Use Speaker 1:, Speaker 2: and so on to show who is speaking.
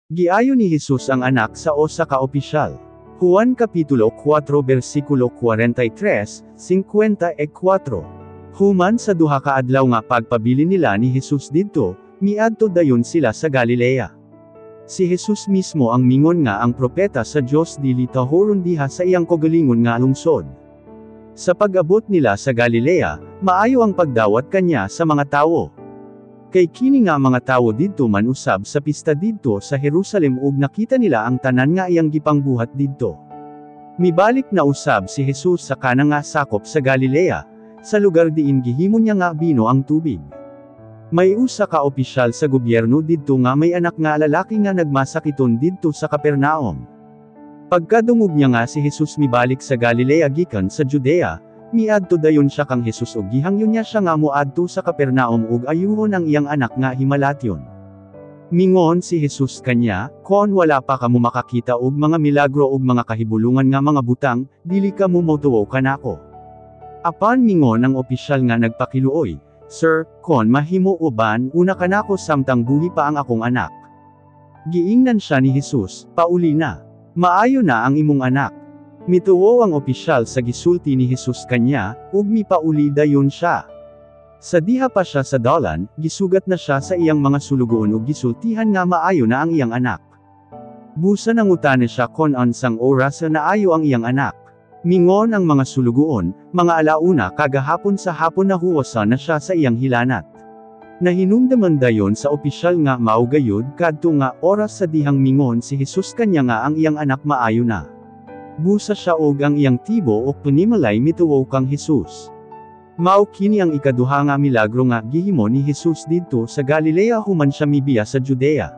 Speaker 1: Giayo ni Jesus ang anak sa usa ka opisyal. Juan Kapitulo 4 versikulo 43, 54. Human sa duha ka adlaw nga pagpabili nila ni Jesus didto, miadto dayon sila sa Galilea. Si Jesus mismo ang mingon nga ang propeta sa Dios dili tahoron diha sa iyang kaugalingon nga lungsod. Sa pag-abot nila sa Galilea, maayo ang pagdawat kanya sa mga tawo. Kay kini nga mga tawo didto man usab sa pista didto sa Jerusalem ug nakita nila ang tanan nga iyang gipangbuhat didto. Mibalik na usab si Jesus sa kana nga sakop sa Galilea, sa lugar diin gihimo niya nga bino ang tubig. May usa ka opisyal sa gobyerno didto nga may anak nga lalaki nga nagmasakiton didto sa Capernaum. Pagkadungog niya nga si Jesus mibalik sa Galilea gikan sa Judea, miadto dayon siya kang Jesus ug gihangyon niya siya nga moadto sa Capernaum ug ayuhon ang iyang anak nga himalatyon. Mingon si Jesus kanya, "Kon wala pa kamo makakita og mga milagro ug mga kahibulungan nga mga butang, dili kamo motuo kanako." Apan mingon ang opisyal nga nagpakiluoy, "Sir, kon mahimo uban, una kanako samtang buhi pa ang akong anak." Giingnan siya ni Jesus, "Pauli na. Maayo na ang imong anak." Mituo ang opisyal sa gisulti ni Jesus kanya, ug mipauli dayon siya. Sa diha pa siya sa dalan, gisugat na siya sa iyang mga sulugoon ug gisultihan nga maayo na ang iyang anak. Busa nangutana siya kon unsang oras na naayo ang iyang anak. Mingon ang mga sulugoon, "Mga alauna kagahapon sa hapon nahuwasan na siya sa iyang hilanat." Nahinumdaman dayon sa opisyal nga mao gayud kadto nga oras sa dihang mingon si Jesus kanya nga ang iyang anak maayo na. Busa siya og ang iyang tibo o punimalay mituo kang Jesus. Mao kini ang ikaduha nga milagro nga gihimo ni Jesus didto sa Galilea human siya mibiya sa Judea.